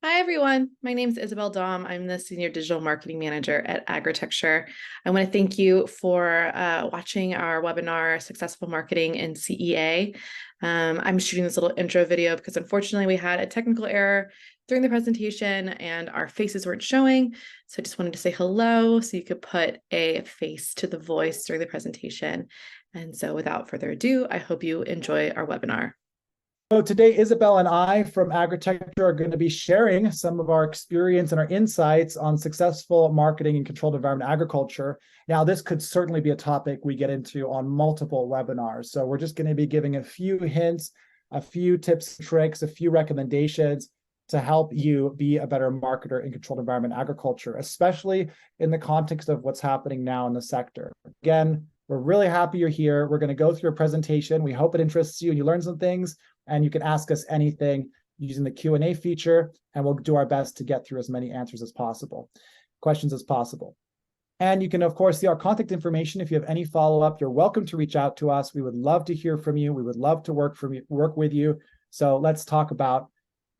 Hi, everyone. My name is Isabel Dom. I'm the Senior Digital Marketing Manager at Agritecture. I want to thank you for watching our webinar, Successful Marketing in CEA. I'm shooting this little intro video because unfortunately we had a technical error during the presentation and our faces weren't showing. So I just wanted to say hello so you could put a face to the voice during the presentation. And so without further ado, I hope you enjoy our webinar. So today, Isabel and I from Agritecture are going to be sharing some of our experience and our insights on successful marketing in controlled environment agriculture. Now, this could certainly be a topic we get into on multiple webinars. So we're just going to be giving a few hints, a few tips and tricks, a few recommendations to help you be a better marketer in controlled environment agriculture, especially in the context of what's happening now in the sector. Again, we're really happy you're here. We're going to go through a presentation. We hope it interests you and you learn some things. And you can ask us anything using the Q&A feature, and we'll do our best to get through as many answers as possible, questions as possible. And you can, of course, see our contact information. If you have any follow-up, you're welcome to reach out to us. We would love to hear from you. We would love to work with you. So let's talk about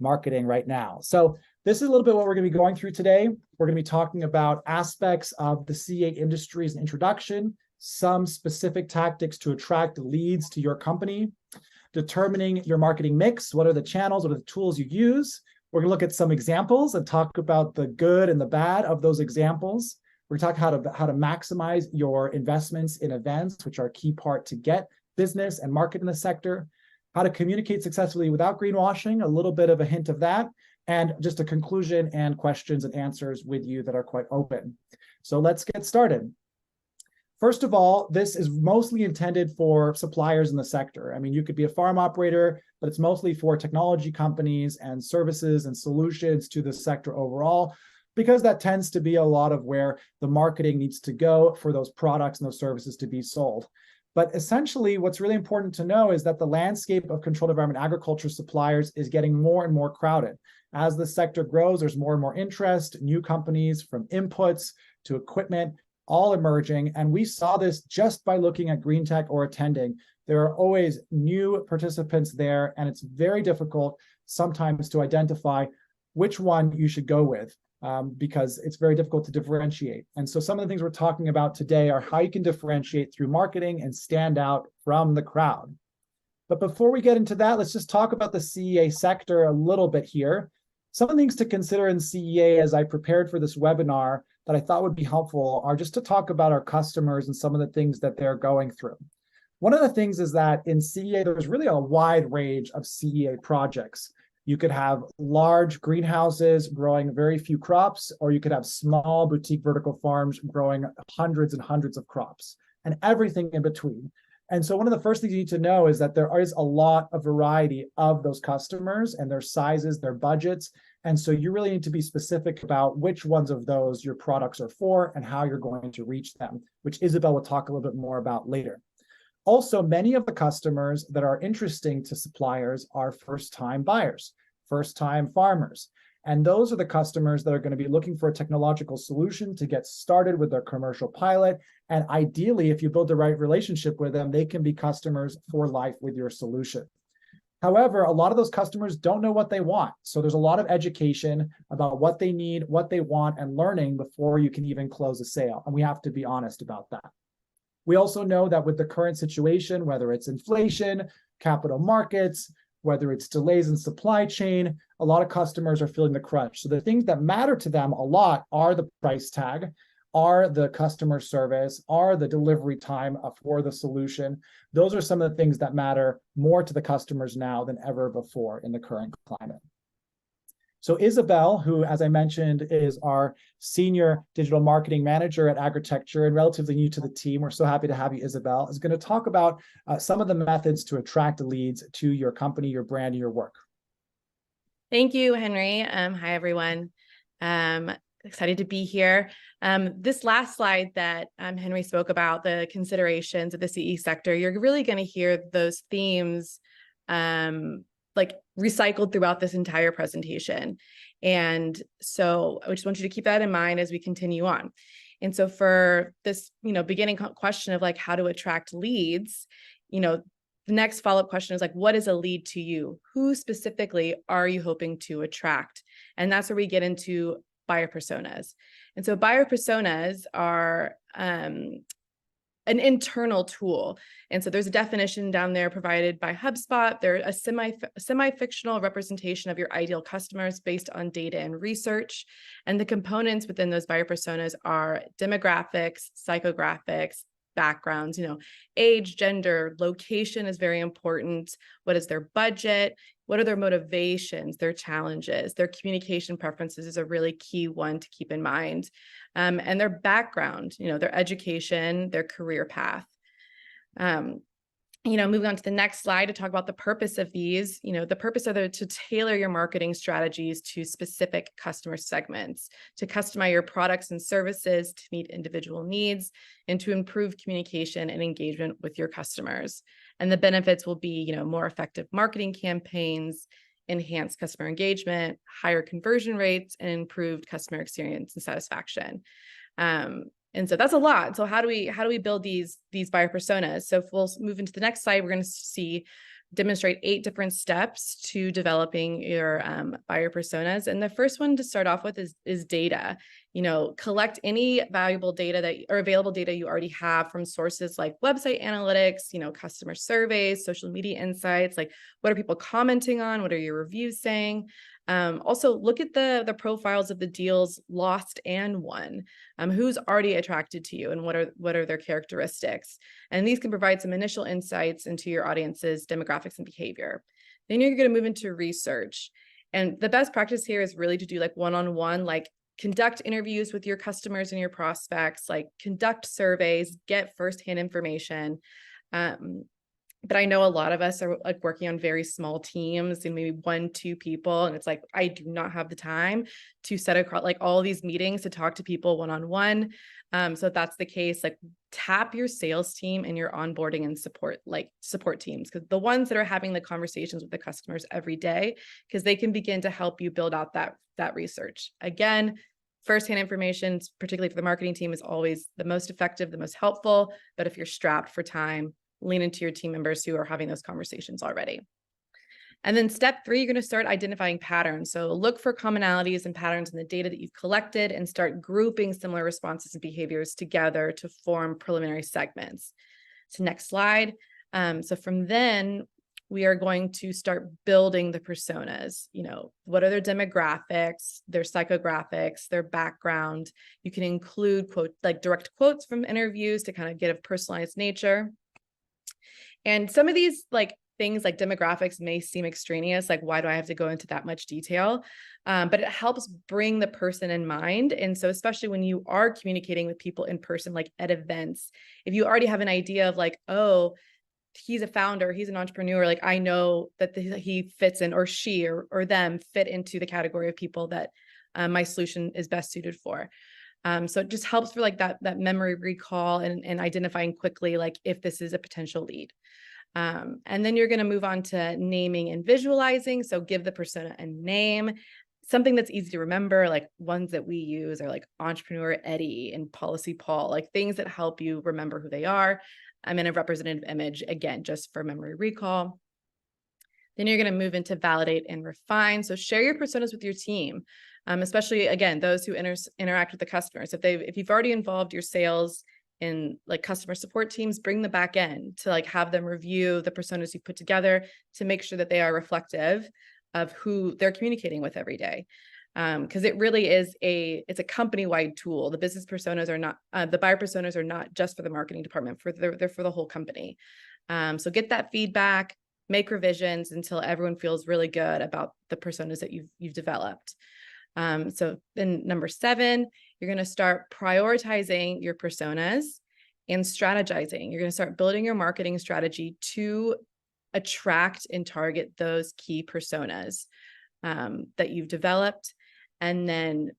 marketing right now. So this is a little bit what we're going to be going through today. We're going to be talking about aspects of the CA industry as an introduction, some specific tactics to attract leads to your company, determining your marketing mix. What are the channels? What are the tools you use? We're going to look at some examples and talk about the good and the bad of those examples. We're going to talk how to maximize your investments in events, which are a key part to get business and market in the sector, how to communicate successfully without greenwashing, a little bit of a hint of that, and just a conclusion and questions and answers with you that are quite open. So let's get started. First of all, this is mostly intended for suppliers in the sector. I mean, you could be a farm operator, but it's mostly for technology companies and services and solutions to the sector overall, because that tends to be a lot of where the marketing needs to go for those products and those services to be sold. But essentially, what's really important to know is that the landscape of controlled environment agriculture suppliers is getting more and more crowded. As the sector grows, there's more and more interest, new companies from inputs to equipment, all emerging. And we saw this just by looking at green tech or attending. There are always new participants there, and it's very difficult sometimes to identify which one you should go with because it's very difficult to differentiate. And so some of the things we're talking about today are how you can differentiate through marketing and stand out from the crowd. But before we get into that, let's just talk about the CEA sector a little bit here. Some of the things to consider in CEA as I prepared for this webinar that I thought would be helpful are just to talk about our customers and some of the things that they're going through. One of the things is that in CEA, there's really a wide range of CEA projects. You could have large greenhouses growing very few crops, or you could have small boutique vertical farms growing hundreds and hundreds of crops, and everything in between. And so one of the first things you need to know is that there is a lot of variety of those customers and their sizes, their budgets. And so you really need to be specific about which ones of those your products are for and how you're going to reach them, which Isabel will talk a little bit more about later. Also, many of the customers that are interesting to suppliers are first-time buyers, first-time farmers. And those are the customers that are going to be looking for a technological solution to get started with their commercial pilot. And ideally, if you build the right relationship with them, they can be customers for life with your solution. However, a lot of those customers don't know what they want. So there's a lot of education about what they need, what they want, and learning before you can even close a sale. And we have to be honest about that. We also know that with the current situation, whether it's inflation, capital markets, whether it's delays in supply chain, a lot of customers are feeling the crunch. So the things that matter to them a lot are the price tag, are the customer service, are the delivery time for the solution. Those are some of the things that matter more to the customers now than ever before in the current climate. So Isabel, who, as I mentioned, is our Senior Digital Marketing Manager at Agritecture and relatively new to the team, we're so happy to have you, Isabel, is going to talk about some of the methods to attract leads to your company, your brand, and your work. Thank you, Henry. Hi, everyone. Excited to be here. This last slide that Henry spoke about, the considerations of the CE sector, you're really going to hear those themes like recycled throughout this entire presentation. And so I just want you to keep that in mind as we continue on. And so for this, beginning question of like how to attract leads, the next follow-up question is like, what is a lead to you? Who specifically are you hoping to attract? And that's where we get into buyer personas. And so buyer personas are an internal tool. And so there's a definition down there provided by HubSpot. They're a semi-fictional representation of your ideal customers based on data and research. And the components within those buyer personas are demographics, psychographics, backgrounds, age, gender, location is very important. What is their budget? What are their motivations, their challenges, their communication preferences is a really key one to keep in mind. And their background, their education, their career path. Moving on to the next slide to talk about the purpose of these, the purpose of to tailor your marketing strategies to specific customer segments, to customize your products and services to meet individual needs, and to improve communication and engagement with your customers. And the benefits will be, more effective marketing campaigns, enhanced customer engagement, higher conversion rates, and improved customer experience and satisfaction. And so that's a lot. So how do we build these buyer personas? So if we'll move into the next slide, we're going to demonstrate 8 different steps to developing your buyer personas. And the first one to start off with is data. Collect any valuable data or available data you already have from sources like website analytics, customer surveys, social media insights, like what are people commenting on? What are your reviews saying? Also look at the profiles of the deals lost and won. Who's already attracted to you and what are their characteristics? And these can provide some initial insights into your audience's demographics and behavior. Then you're going to move into research. And the best practice here is really to do like one-on-one, like conduct interviews with your customers and your prospects, like conduct surveys, get firsthand information. But I know a lot of us are like working on very small teams and maybe 1-2 people. And it's like, I do not have the time to set across like all these meetings to talk to people one-on-one. So if that's the case, like tap your sales team and your onboarding and support teams, because the ones that are having the conversations with the customers every day, because they can begin to help you build out that research. Again, firsthand information, particularly for the marketing team, is always the most effective, the most helpful. But if you're strapped for time, lean into your team members who are having those conversations already. And then step 3, you're going to start identifying patterns. So look for commonalities and patterns in the data that you've collected and start grouping similar responses and behaviors together to form preliminary segments. So next slide. So from then, we are going to start building the personas. What are their demographics, their psychographics, their background. You can include direct quotes from interviews to kind of get a personalized nature. And some of these things like demographics may seem extraneous, like why do I have to go into that much detail? But it helps bring the person in mind. And so especially when you are communicating with people in person, like at events, if you already have an idea of like, oh, he's a founder, he's an entrepreneur, like I know that he fits in, or she or them fit into the category of people that my solution is best suited for. So it just helps for like that memory recall and identifying quickly, like if this is a potential lead. And then you're going to move on to naming and visualizing. So give the persona a name, something that's easy to remember, like ones that we use are like Entrepreneur Eddie and Policy Paul, like things that help you remember who they are. I'm in a representative image, again, just for memory recall. Then you're going to move into validate and refine. So share your personas with your team, especially, again, those who interact with the customers. If you've already involved your sales in like customer support teams, bring the back end to like have them review the personas you put together to make sure that they are reflective of who they're communicating with every day. Because it really is it's a company-wide tool. The business personas are not, the buyer personas are not just for the marketing department, they're for the whole company. So get that feedback, make revisions until everyone feels really good about the personas that you've developed. So then number 7, you're going to start prioritizing your personas and strategizing. You're going to start building your marketing strategy to attract and target those key personas that you've developed. And then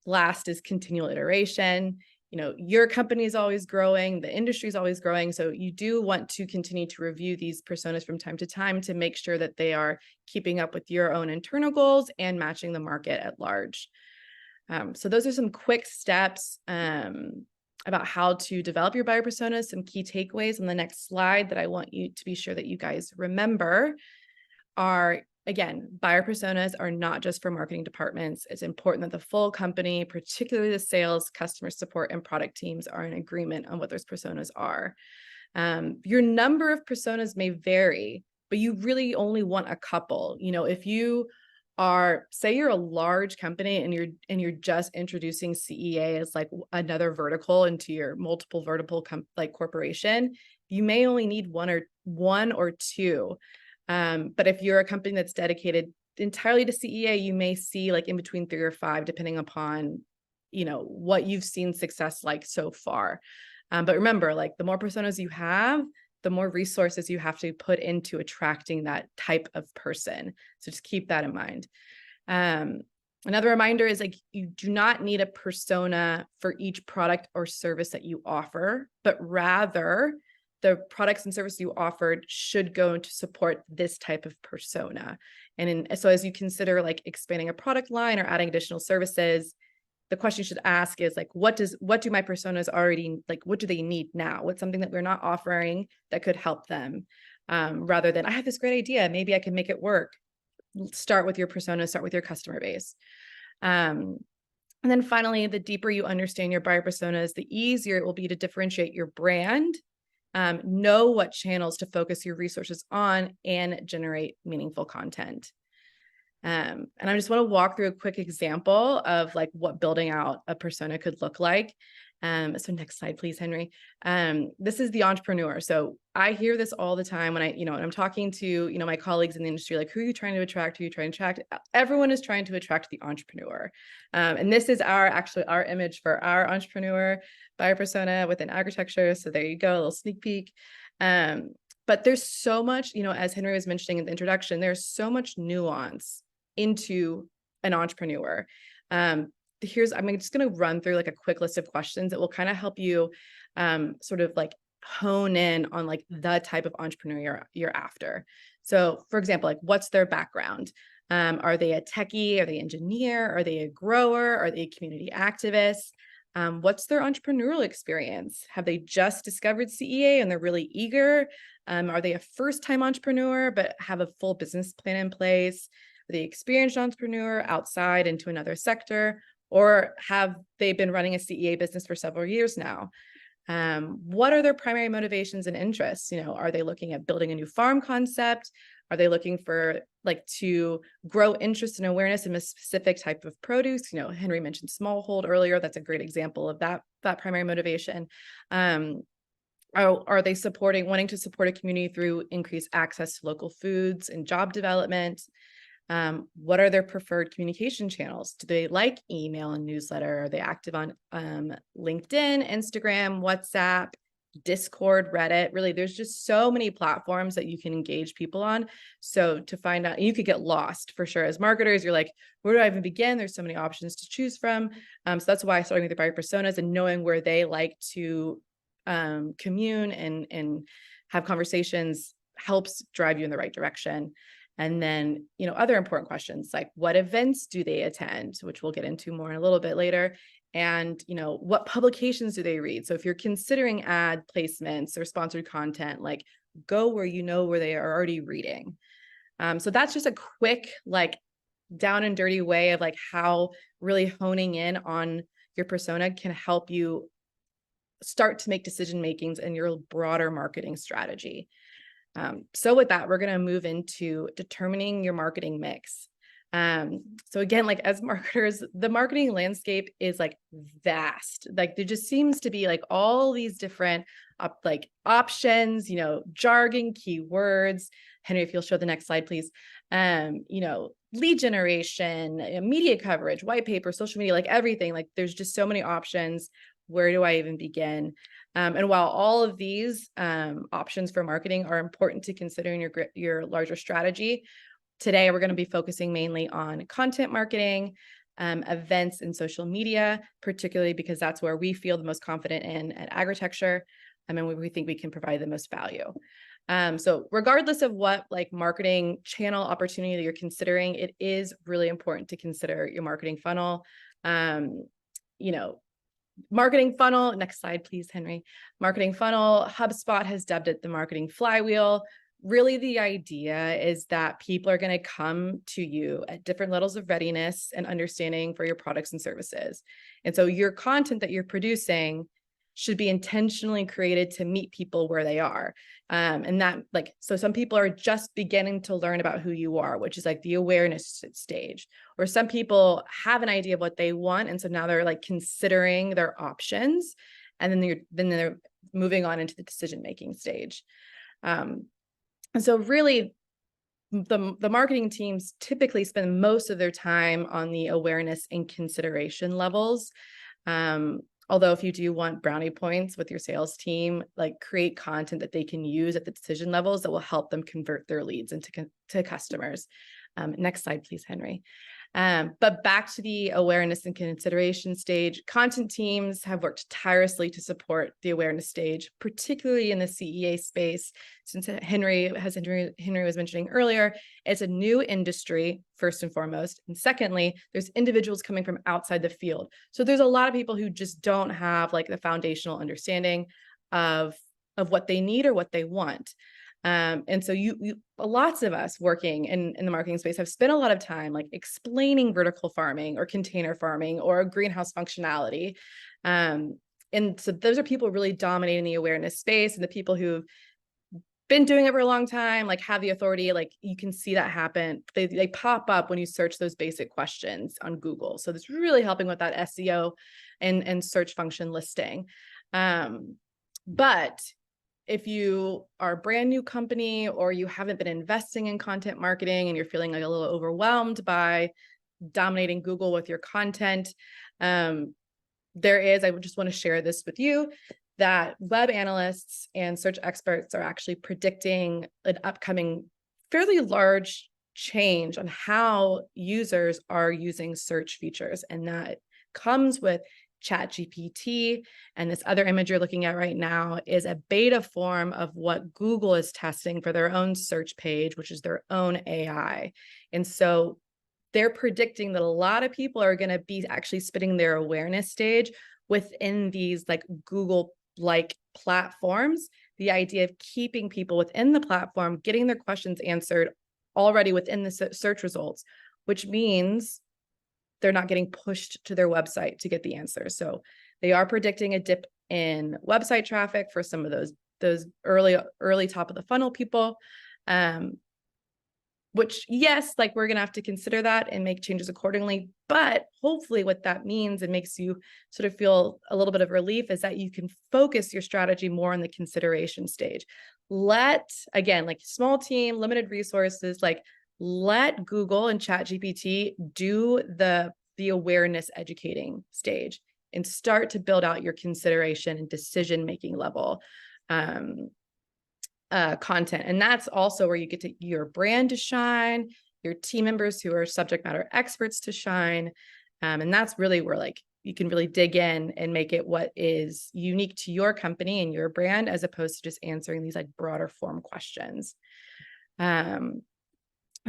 last is continual iteration. Your company is always growing, the industry is always growing. So you do want to continue to review these personas from time to time to make sure that they are keeping up with your own internal goals and matching the market at large. So those are some quick steps about how to develop your buyer personas, some key takeaways on the next slide that I want you to be sure that you guys remember are, again, buyer personas are not just for marketing departments. It's important that the full company, particularly the sales, customer support, and product teams, are in agreement on what those personas are. Your number of personas may vary, but you really only want a couple. If you are, say you're a large company and you're just introducing CEA as like another vertical into your multiple vertical corporation, you may only need one or two. But if you're a company that's dedicated entirely to CEA, you may see like in between 3 or 5, depending upon, what you've seen success like so far. But remember, like the more personas you have, the more resources you have to put into attracting that type of person. So just keep that in mind. Another reminder is like, you do not need a persona for each product or service that you offer, but rather the products and services you offered should go to support this type of persona. So as you consider like expanding a product line or adding additional services, the question you should ask is like, what do my personas already, like, what do they need now? What's something that we're not offering that could help them? Rather than, I have this great idea, maybe I can make it work. Start with your persona, start with your customer base. And then finally, the deeper you understand your buyer personas, the easier it will be to differentiate your brand, know what channels to focus your resources on, and generate meaningful content. And I just want to walk through a quick example of like what building out a persona could look like. So next slide, please, Henry. This is the entrepreneur. So I hear this all the time when I'm talking to, my colleagues in the industry, like, who are you trying to attract? Who are you trying to attract? Everyone is trying to attract the entrepreneur. And this is our image for our entrepreneur buyer persona within agritecture. So there you go, a little sneak peek. But there's so much, as Henry was mentioning in the introduction, there's so much nuance into an entrepreneur. I'm just going to run through like a quick list of questions that will kind of help you sort of like hone in on like the type of entrepreneur you're after. So for example, like what's their background? Are they a techie? Are they an engineer? Are they a grower? Are they a community activist? What's their entrepreneurial experience? Have they just discovered CEA and they're really eager? Are they a first-time entrepreneur but have a full business plan in place? Are they experienced entrepreneur outside into another sector? Or have they been running a CEA business for several years now? What are their primary motivations and interests? Are they looking at building a new farm concept? Are they looking for like to grow interest and awareness in a specific type of produce? Henry mentioned smallhold earlier. That's a great example of that primary motivation. Are they wanting to support a community through increased access to local foods and job development? What are their preferred communication channels? Do they like email and newsletter? Are they active on LinkedIn, Instagram, WhatsApp, Discord, Reddit? Really, there's just so many platforms that you can engage people on. So to find out, you could get lost for sure. As marketers, you're like, where do I even begin? There's so many options to choose from. So that's why starting with the buyer personas and knowing where they like to commune and have conversations helps drive you in the right direction. And then, other important questions like what events do they attend, which we'll get into more in a little bit later. And, what publications do they read? So if you're considering ad placements or sponsored content, like go where where they are already reading. So that's just a quick, like down and dirty way of like how really honing in on your persona can help you start to make decision makings in your broader marketing strategy. So with that, we're going to move into determining your marketing mix. So again, like as marketers, the marketing landscape is like vast. Like there just seems to be like all these different options, jargon, keywords. Henry, if you'll show the next slide, please. Lead generation, media coverage, white paper, social media, like everything. Like there's just so many options. Where do I even begin? And while all of these options for marketing are important to consider in your larger strategy, today we're going to be focusing mainly on content marketing, events, and social media, particularly because that's where we feel the most confident in at Agritecture, and where we think we can provide the most value. So regardless of what like marketing channel opportunity that you're considering, it is really important to consider your marketing funnel. Marketing funnel, next slide, please, Henry. Marketing funnel, HubSpot has dubbed it the marketing flywheel. really the idea is that people are going to come to you at different levels of readiness and understanding for your products and services. And so your content that you're producing should be intentionally created to meet people where they are. And that, like, so some people are just beginning to learn about who you are, which is like the awareness stage, or some people have an idea of what they want. And so now they're like considering their options, and then they're moving on into the decision-making stage. And so really the marketing teams typically spend most of their time on the awareness and consideration levels. Although if you do want brownie points with your sales team, like create content that they can use at the decision levels that will help them convert their leads into customers. Next slide, please, Henry. But back to the awareness and consideration stage, content teams have worked tirelessly to support the awareness stage, particularly in the CEA space. Since Henry was mentioning earlier, it's a new industry, first and foremost. And secondly, there's individuals coming from outside the field. So there's a lot of people who just don't have like the foundational understanding of what they need or what they want. And so lots of us working in the marketing space have spent a lot of time like explaining vertical farming or container farming or greenhouse functionality. And so those are people really dominating the awareness space, and the people who've been doing it for a long time, like have the authority, like you can see that happen. They pop up when you search those basic questions on Google. So it's really helping with that SEO and search function listing. But if you are a brand new company, or you haven't been investing in content marketing and you're feeling like a little overwhelmed by dominating Google with your content, I would just want to share this with you, that web analysts and search experts are actually predicting an upcoming fairly large change on how users are using search features. And that comes with ChatGPT, and this other image you're looking at right now is a beta form of what Google is testing for their own search page, which is their own AI. And so they're predicting that a lot of people are going to be actually spending their awareness stage within these like Google-like platforms. The idea of keeping people within the platform, getting their questions answered already within the search results, which means they're not getting pushed to their website to get the answers. So they are predicting a dip in website traffic for some of those early top of the funnel people, which, yes, like we're gonna have to consider that and make changes accordingly. But hopefully what that means, it makes you sort of feel a little bit of relief, is that you can focus your strategy more on the consideration stage. Again, like small team, limited resources, like let Google and ChatGPT do the awareness educating stage and start to build out your consideration and decision-making level content. And that's also where you get to your brand to shine, your team members who are subject matter experts to shine. And that's really where like you can really dig in and make it what is unique to your company and your brand, as opposed to just answering these like broader form questions.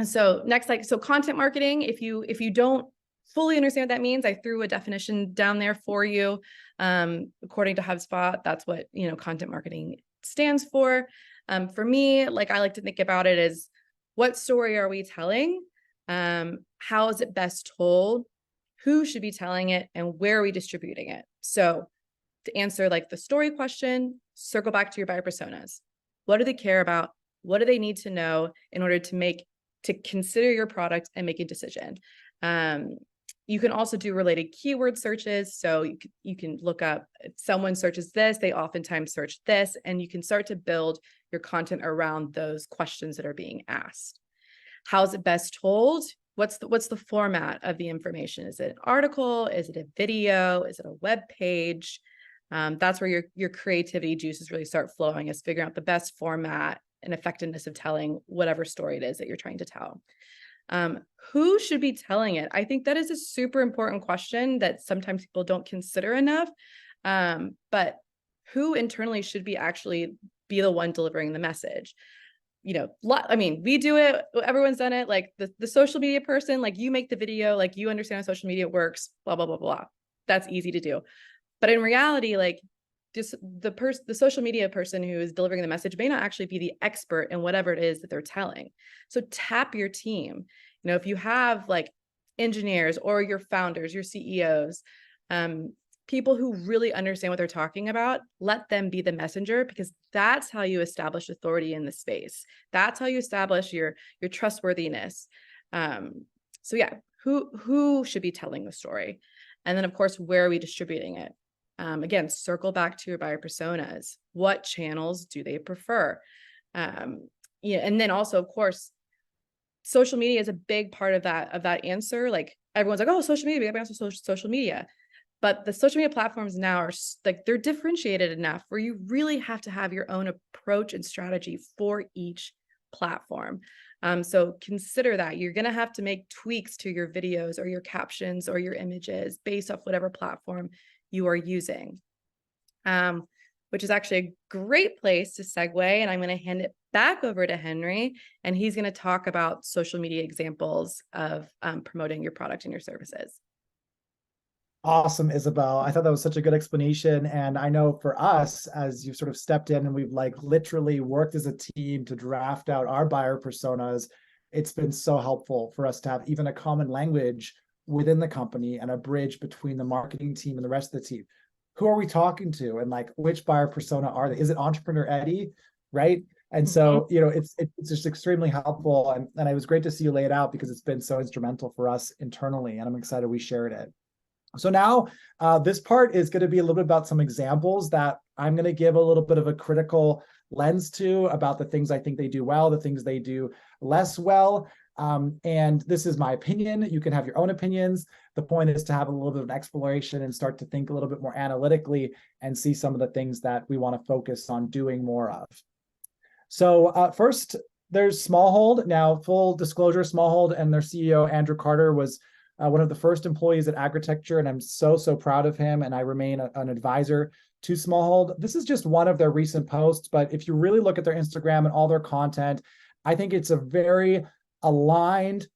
So next, so content marketing, if you don't fully understand what that means, I threw a definition down there for you. According to HubSpot, that's what, content marketing stands for. For me, like I like to think about it as, what story are we telling? How is it best told? Who should be telling it? And where are we distributing it? So to answer like the story question, circle back to your buyer personas. What do they care about? What do they need to know in order to consider your product and make a decision? You can also do related keyword searches. So you can look up, if someone searches this, they oftentimes search this, and you can start to build your content around those questions that are being asked. How is it best told? What's the format of the information? Is it an article? Is it a video? Is it a web page? That's where your creativity juices really start flowing, is figuring out the best format and effectiveness of telling whatever story it is that you're trying to tell. Who should be telling it? I think that is a super important question that sometimes people don't consider enough. But who internally should actually be the one delivering the message? We do it, everyone's done it, like the social media person, like you make the video, like you understand how social media works, blah, blah, blah, blah. That's easy to do. But in reality, like just the social media person who is delivering the message may not actually be the expert in whatever it is that they're telling. So tap your team. If you have like engineers or your founders, your CEOs, people who really understand what they're talking about, let them be the messenger, because that's how you establish authority in the space. That's how you establish your trustworthiness. So yeah, who should be telling the story? And then of course, where are we distributing it? Again, circle back to your buyer personas. What channels do they prefer? And then also, of course, social media is a big part of that answer. Like everyone's like, oh, social media, social media. But the social media platforms now are like, they're differentiated enough where you really have to have your own approach and strategy for each platform. So consider that you're going to have to make tweaks to your videos or your captions or your images based off whatever platform you are using, which is actually a great place to segue. And I'm going to hand it back over to Henry, and he's going to talk about social media examples of promoting your product and your services. Awesome, Isabel. I thought that was such a good explanation. And I know for us, as you've sort of stepped in and we've like literally worked as a team to draft out our buyer personas, it's been so helpful for us to have even a common language within the company and a bridge between the marketing team and the rest of the team. Who are we talking to? And like, which buyer persona are they? Is it Entrepreneur Eddie? Right. And so, it's just extremely helpful. And it was great to see you lay it out, because it's been so instrumental for us internally. And I'm excited we shared it. So now this part is going to be a little bit about some examples that I'm going to give a little bit of a critical lens to, about the things I think they do well, the things they do less well. And this is my opinion. You can have your own opinions. The point is to have a little bit of an exploration and start to think a little bit more analytically and see some of the things that we want to focus on doing more of. So first, there's Smallhold. Now, full disclosure, Smallhold and their CEO, Andrew Carter, was one of the first employees at Agritecture, and I'm so proud of him, and I remain an advisor to Smallhold. This is just one of their recent posts, but if you really look at their Instagram and all their content, I think it's a very aligned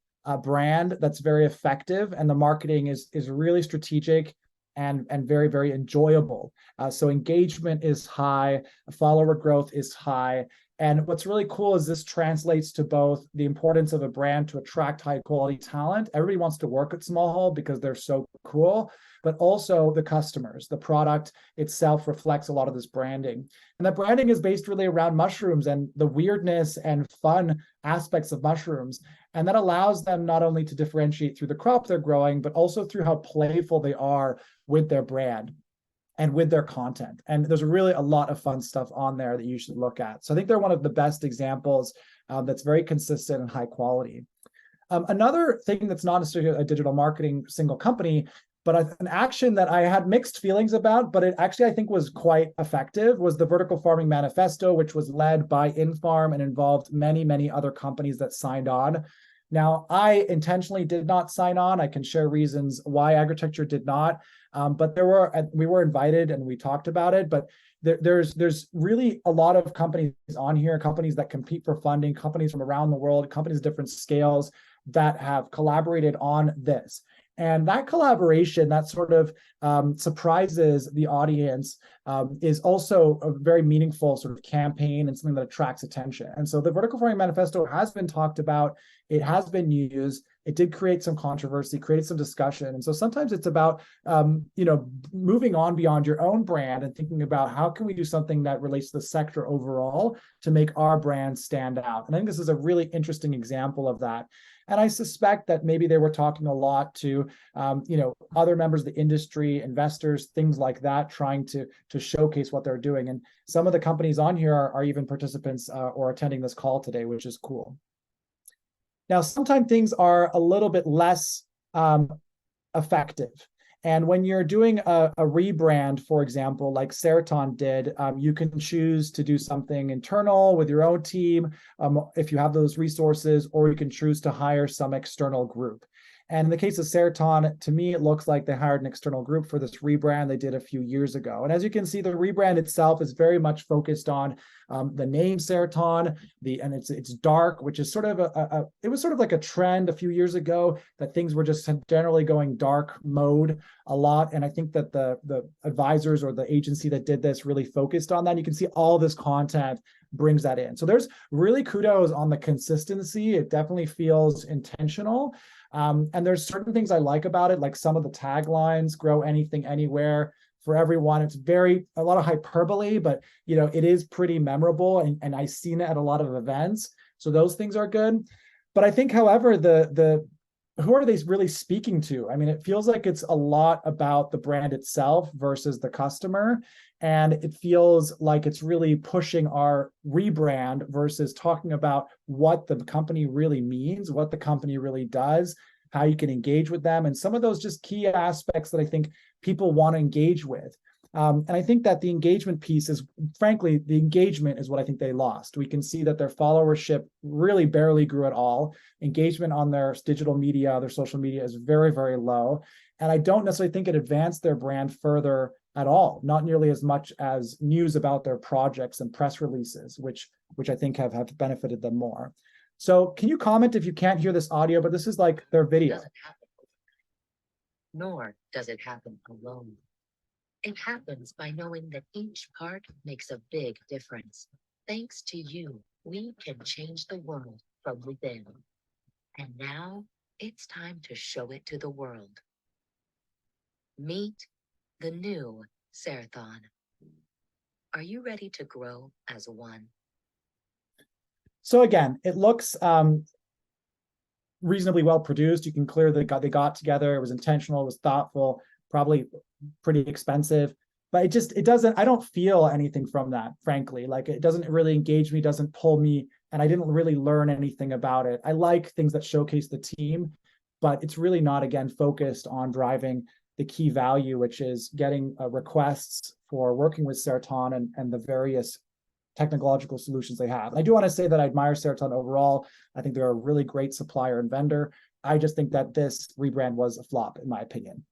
brand that's very effective, and the marketing is really strategic and very enjoyable. So engagement is high, follower growth is high. And what's really cool is this translates to both the importance of a brand to attract high quality talent. Everybody wants to work at Smallhold because they're so cool, but also the customers. The product itself reflects a lot of this branding. And that branding is based really around mushrooms and the weirdness and fun aspects of mushrooms. And that allows them not only to differentiate through the crop they're growing, but also through how playful they are with their brand and with their content. And there's really a lot of fun stuff on there that you should look at. So I think they're one of the best examples that's very consistent and high quality. Another thing that's not necessarily a digital marketing single company, but an action that I had mixed feelings about, but it actually I think was quite effective, was the Vertical Farming Manifesto, which was led by Infarm and involved many other companies that signed on. Now, I intentionally did not sign on. I can share reasons why Agritecture did not, but we were invited and we talked about it. But there's really a lot of companies on here, companies that compete for funding, companies from around the world, companies of different scales that have collaborated on this. And that collaboration, that sort of surprises the audience, is also a very meaningful sort of campaign and something that attracts attention. And so the Vertical Farming Manifesto has been talked about. It has been used. It did create some controversy, create some discussion. And so sometimes it's about, moving on beyond your own brand and thinking about how can we do something that relates to the sector overall to make our brand stand out. And I think this is a really interesting example of that. And I suspect that maybe they were talking a lot to, other members of the industry, investors, things like that, trying to showcase what they're doing. And some of the companies on here are even participants or attending this call today, which is cool. Now, sometimes things are a little bit less effective. And when you're doing a rebrand, for example, like Seriton did, you can choose to do something internal with your own team if you have those resources, or you can choose to hire some external group. And in the case of Seriton, to me, it looks like they hired an external group for this rebrand they did a few years ago. And as you can see, the rebrand itself is very much focused on the name Seriton, and it's dark, which is sort of it was sort of like a trend a few years ago that things were just generally going dark mode a lot. And I think that the advisors or the agency that did this really focused on that. You can see all this content brings that in. So there's really kudos on the consistency. It definitely feels intentional. And there's certain things I like about it, like some of the taglines, grow anything, anywhere, for everyone. It's a lot of hyperbole, but it is pretty memorable, and I've seen it at a lot of events. So those things are good. But I think, however, who are they really speaking to? I mean, it feels like it's a lot about the brand itself versus the customer. And it feels like it's really pushing our rebrand versus talking about what the company really means, what the company really does, how you can engage with them, and some of those just key aspects that I think people want to engage with. And I think that the engagement piece is, frankly, the engagement is what I think they lost. We can see that their followership really barely grew at all. Engagement on their digital media, their social media is very, very low. And I don't necessarily think it advanced their brand further at all, not nearly as much as news about their projects and press releases, which I think have benefited them more. So can you comment if you can't hear this audio, but this is like their video. Nor does it happen alone. It happens by knowing that each part makes a big difference. Thanks to you, we can change the world from within. And now it's time to show it to the world. Meet the new Seriton. Are you ready to grow as one? So again, it looks reasonably well produced. You can clearly they got together. It was intentional. It was thoughtful. Probably pretty expensive, but it doesn't. I don't feel anything from that, frankly. Like, it doesn't really engage me. Doesn't pull me, and I didn't really learn anything about it. I like things that showcase the team, but it's really not, again, focused on driving the key value, which is getting requests for working with Seriton and the various technological solutions they have. And I do want to say that I admire Seriton overall. I think they're a really great supplier and vendor. I just think that this rebrand was a flop, in my opinion.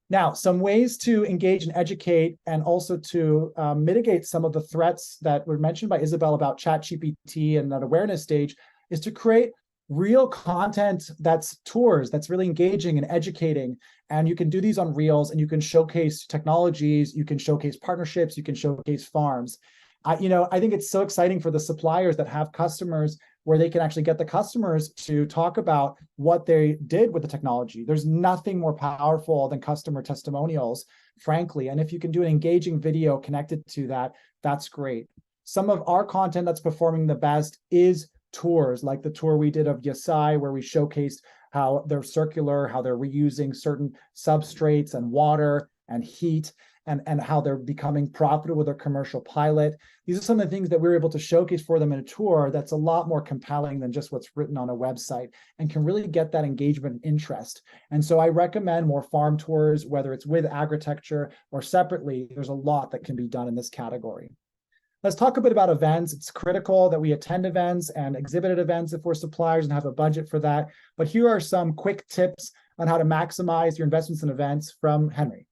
Now, some ways to engage and educate, and also to mitigate some of the threats that were mentioned by Isabel about ChatGPT and that awareness stage, is to create real content that's tours, that's really engaging and educating. And you can do these on Reels, and you can showcase technologies, you can showcase partnerships, you can showcase farms. I think it's so exciting for the suppliers that have customers, where they can actually get the customers to talk about what they did with the technology. There's nothing more powerful than customer testimonials, frankly. And if you can do an engaging video connected to that, that's great. Some of our content that's performing the best is tours, like the tour we did of Yasai, where we showcased how they're circular, how they're reusing certain substrates and water and heat, and how they're becoming profitable with their commercial pilot. These are some of the things that we're able to showcase for them in a tour that's a lot more compelling than just what's written on a website, and can really get that engagement and interest. And so I recommend more farm tours, whether it's with Agritecture or separately. There's a lot that can be done in this category. Let's talk a bit about events. It's critical that we attend events and exhibit at events if we're suppliers and have a budget for that. But here are some quick tips on how to maximize your investments in events from Henry.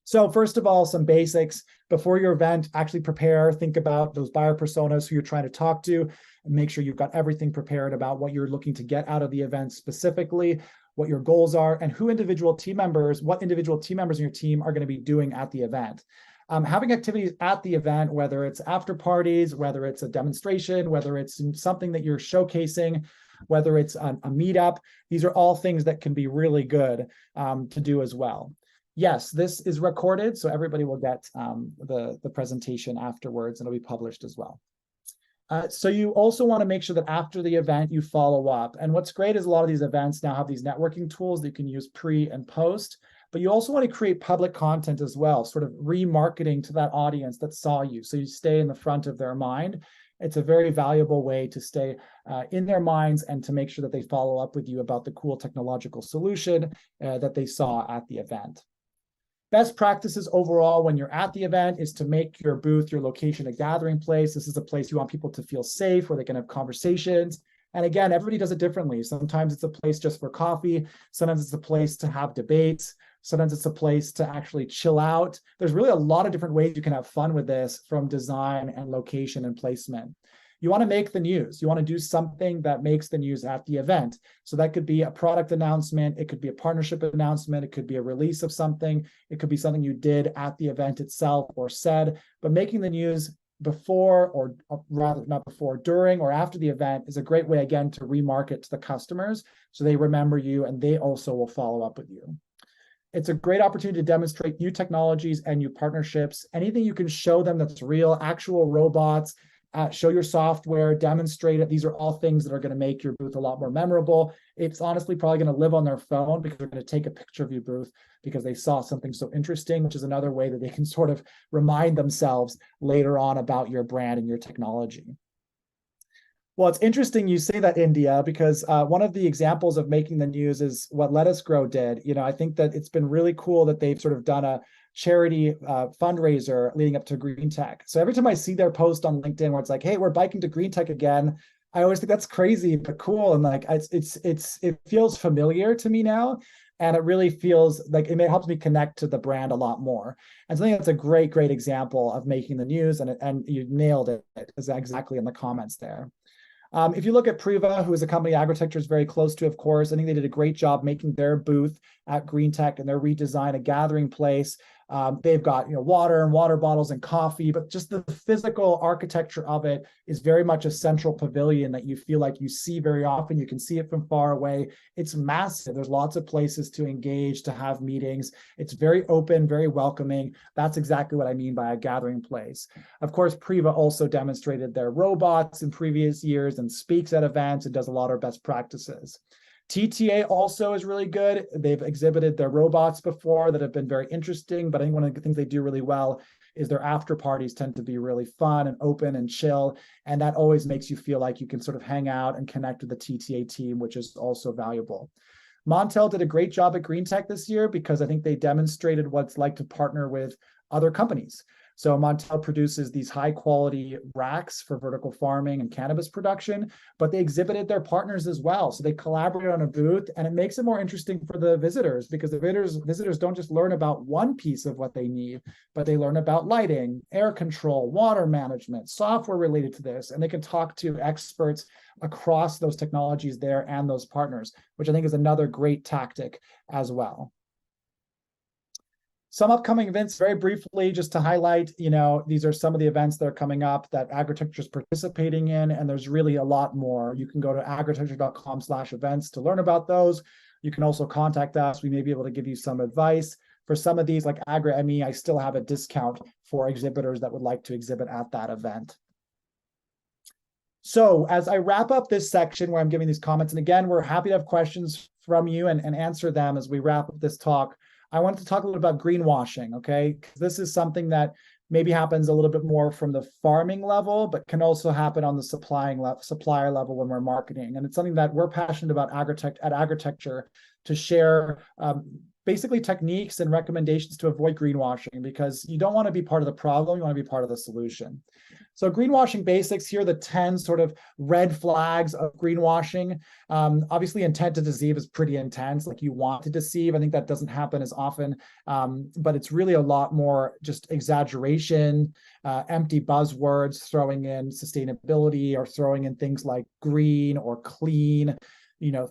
So first of all, some basics. Before your event, actually prepare, think about those buyer personas who you're trying to talk to, and make sure you've got everything prepared about what you're looking to get out of the event specifically, what your goals are, and what individual team members in your team are going to be doing at the event. Having activities at the event, whether it's after parties, whether it's a demonstration, whether it's something that you're showcasing, whether it's a meetup, these are all things that can be really good to do as well. Yes, this is recorded, so everybody will get the presentation afterwards, and it'll be published as well. So you also want to make sure that after the event, you follow up. And what's great is a lot of these events now have these networking tools that you can use pre and post, but you also want to create public content as well, sort of remarketing to that audience that saw you, so you stay in the front of their mind. It's a very valuable way to stay in their minds and to make sure that they follow up with you about the cool technological solution that they saw at the event. Best practices overall when you're at the event is to make your booth, your location, a gathering place. This is a place you want people to feel safe, where they can have conversations, And again, everybody does it differently. Sometimes it's a place just for coffee. Sometimes it's a place to have debates. Sometimes it's a place to actually chill out. There's really a lot of different ways you can have fun with this, from design and location and placement. You want to make the news. You want to do something that makes the news at the event. So that could be a product announcement. It could be a partnership announcement. It could be a release of something. It could be something you did at the event itself or said. But making the news before, or rather not before, during or after the event is a great way, again, to remarket to the customers so they remember you and they also will follow up with you. It's a great opportunity to demonstrate new technologies and new partnerships. Anything you can show them that's real, actual robots, show your software, demonstrate it. These are all things that are going to make your booth a lot more memorable. It's honestly probably going to live on their phone because they're going to take a picture of your booth because they saw something so interesting, which is another way that they can sort of remind themselves later on about your brand and your technology. Well, it's interesting you say that, India, because one of the examples of making the news is what Let Us Grow did. I think that it's been really cool that they've sort of done a charity fundraiser leading up to Green Tech. So every time I see their post on LinkedIn where it's like, hey, we're biking to Green Tech again, I always think that's crazy but cool, and like it feels familiar to me now, and it really feels like it helps me connect to the brand a lot more. And so I think that's a great example of making the news, and you nailed it exactly in the comments there. If you look at Priva, who is a company Agritecture is very close to, of course, I think they did a great job making their booth at Green Tech and their redesign a gathering place. They've got water and water bottles and coffee, but just the physical architecture of it is very much a central pavilion that you feel like you see very often. You can see it from far away. It's massive. There's lots of places to engage, to have meetings. It's very open, very welcoming. That's exactly what I mean by a gathering place. Of course, Priva also demonstrated their robots in previous years and speaks at events and does a lot of best practices. TTA also is really good. They've exhibited their robots before that have been very interesting, but I think one of the things they do really well is their after parties tend to be really fun and open and chill, and that always makes you feel like you can sort of hang out and connect with the TTA team, which is also valuable. Montel did a great job at Green Tech this year because I think they demonstrated what it's like to partner with other companies. So Montel produces these high quality racks for vertical farming and cannabis production, but they exhibited their partners as well. So they collaborated on a booth, and it makes it more interesting for the visitors because the visitors don't just learn about one piece of what they need, but they learn about lighting, air control, water management, software related to this, and they can talk to experts across those technologies there and those partners, which I think is another great tactic as well. Some upcoming events, very briefly, just to highlight, these are some of the events that are coming up that Agritecture is participating in, and there's really a lot more. You can go to agritecture.com/events to learn about those. You can also contact us. We may be able to give you some advice. For some of these, like Agri-ME, I still have a discount for exhibitors that would like to exhibit at that event. So as I wrap up this section where I'm giving these comments, and again, we're happy to have questions from you and answer them as we wrap up this talk. I wanted to talk a little about greenwashing, okay? Because this is something that maybe happens a little bit more from the farming level, but can also happen on the supplier level when we're marketing. And it's something that we're passionate about at Agritecture to share basically techniques and recommendations to avoid greenwashing, because you don't want to be part of the problem, you want to be part of the solution. So greenwashing basics, here are the 10 sort of red flags of greenwashing. Obviously, intent to deceive is pretty intense, like you want to deceive. I think that doesn't happen as often, but it's really a lot more just exaggeration, empty buzzwords, throwing in sustainability or throwing in things like green or clean,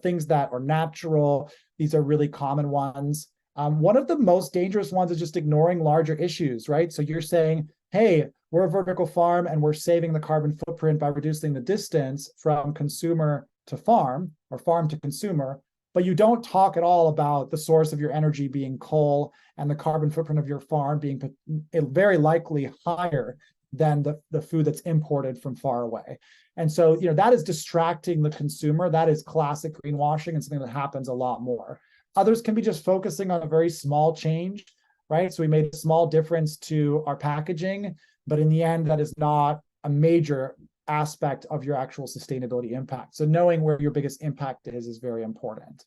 things that are natural. These are really common ones. One of the most dangerous ones is just ignoring larger issues, right? So you're saying, hey, we're a vertical farm and we're saving the carbon footprint by reducing the distance from consumer to farm or farm to consumer, but you don't talk at all about the source of your energy being coal and the carbon footprint of your farm being very likely higher than the food that's imported from far away. And so, that is distracting the consumer. That is classic greenwashing and something that happens a lot more. Others can be just focusing on a very small change, right? So we made a small difference to our packaging, but in the end, that is not a major aspect of your actual sustainability impact. So knowing where your biggest impact is very important.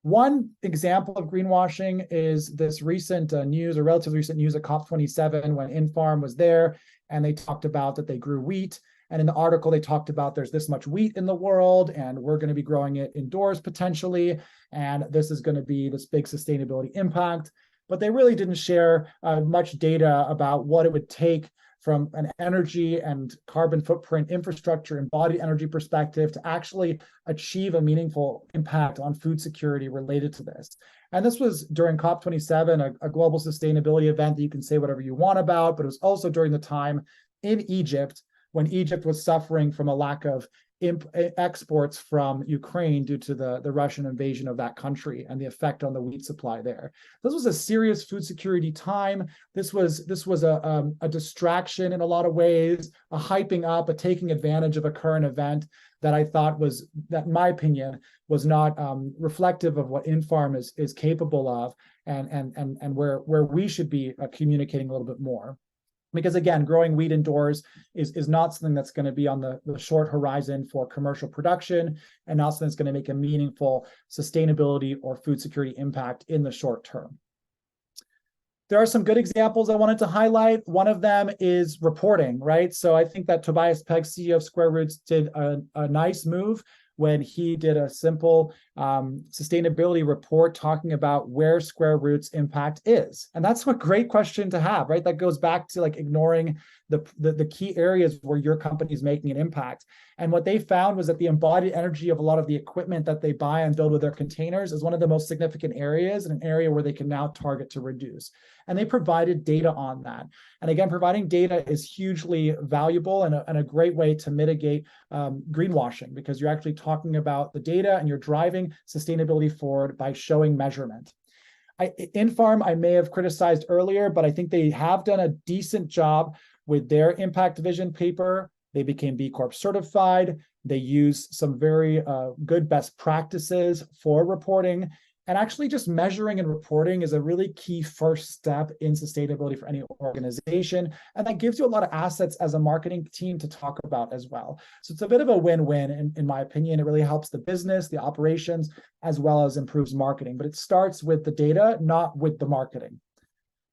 One example of greenwashing is this recent news, or relatively recent news at COP27 when Infarm was there, and they talked about that they grew wheat And in the article, they talked about there's this much wheat in the world, and we're going to be growing it indoors potentially. And this is going to be this big sustainability impact. But they really didn't share much data about what it would take from an energy and carbon footprint infrastructure, embodied energy perspective to actually achieve a meaningful impact on food security related to this. And this was during COP27, a global sustainability event that you can say whatever you want about, but it was also during the time in Egypt when Egypt was suffering from a lack of exports from Ukraine due to the Russian invasion of that country and the effect on the wheat supply there. This was a serious food security time. This was a distraction in a lot of ways, a hyping up, a taking advantage of a current event that I thought was, that in my opinion, was not reflective of what Infarm is capable of and where we should be communicating a little bit more. Because again, growing wheat indoors is not something that's going to be on the short horizon for commercial production and not something that's going to make a meaningful sustainability or food security impact in the short term. There are some good examples I wanted to highlight. One of them is reporting, right? So I think that Tobias Pegg, CEO of Square Roots, did a nice move when he did a simple sustainability report talking about where Square Roots' impact is. And that's a great question to have, right? That goes back to like ignoring the key areas where your company is making an impact. And what they found was that the embodied energy of a lot of the equipment that they buy and build with their containers is one of the most significant areas, and an area where they can now target to reduce. And they provided data on that. And again, providing data is hugely valuable and a great way to mitigate greenwashing, because you're actually talking about the data and you're driving sustainability forward by showing measurement. Infarm, I may have criticized earlier, but I think they have done a decent job with their impact vision paper. They became B Corp certified. They use some very good best practices for reporting. And actually just measuring and reporting is a really key first step in sustainability for any organization. And that gives you a lot of assets as a marketing team to talk about as well. So it's a bit of a win-win, in my opinion. It really helps the business, the operations, as well as improves marketing. But it starts with the data, not with the marketing.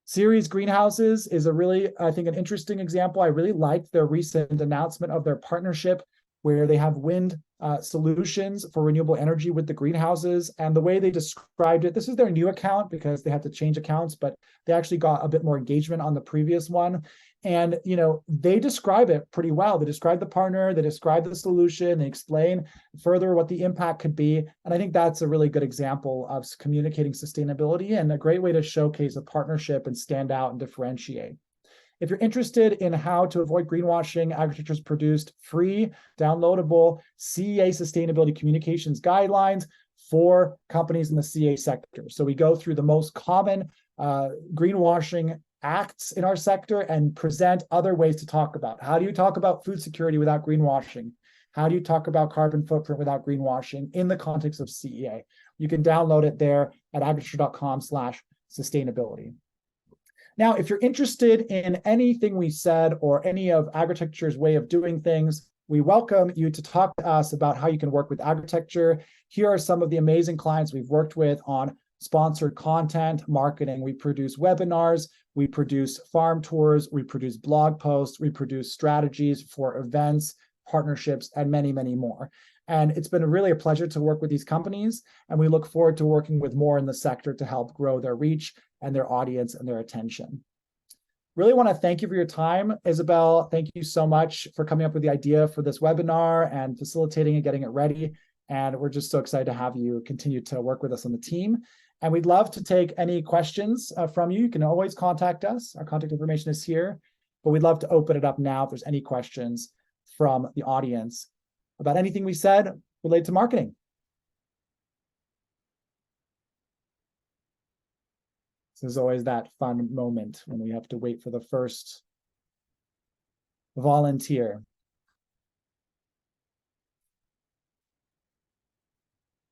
Ceres Greenhouses is a really, I think, an interesting example. I really liked their recent announcement of their partnership where they have wind solutions for renewable energy with the greenhouses. And the way they described it, this is their new account because they had to change accounts, but they actually got a bit more engagement on the previous one. And they describe it pretty well. They describe the partner, they describe the solution, they explain further what the impact could be. And I think that's a really good example of communicating sustainability and a great way to showcase a partnership and stand out and differentiate. If you're interested in how to avoid greenwashing, Agriculture's produced free, downloadable CEA sustainability communications guidelines for companies in the CEA sector. So we go through the most common greenwashing acts in our sector and present other ways to talk about. How do you talk about food security without greenwashing? How do you talk about carbon footprint without greenwashing in the context of CEA? You can download it there at agriculture.com/sustainability. Now, if you're interested in anything we said or any of Agritecture's way of doing things, we welcome you to talk to us about how you can work with Agritecture. Here are some of the amazing clients we've worked with on sponsored content, marketing. We produce webinars, we produce farm tours, we produce blog posts, we produce strategies for events, partnerships, and many, many more. And it's been really a pleasure to work with these companies, and we look forward to working with more in the sector to help grow their reach and their audience and their attention. Really want to thank you for your time, Isabel. Thank you so much for coming up with the idea for this webinar and facilitating and getting it ready. And we're just so excited to have you continue to work with us on the team. And we'd love to take any questions from you. You can always contact us. Our contact information is here, but we'd love to open it up now if there's any questions from the audience about anything we said related to marketing. This is always that fun moment when we have to wait for the first volunteer.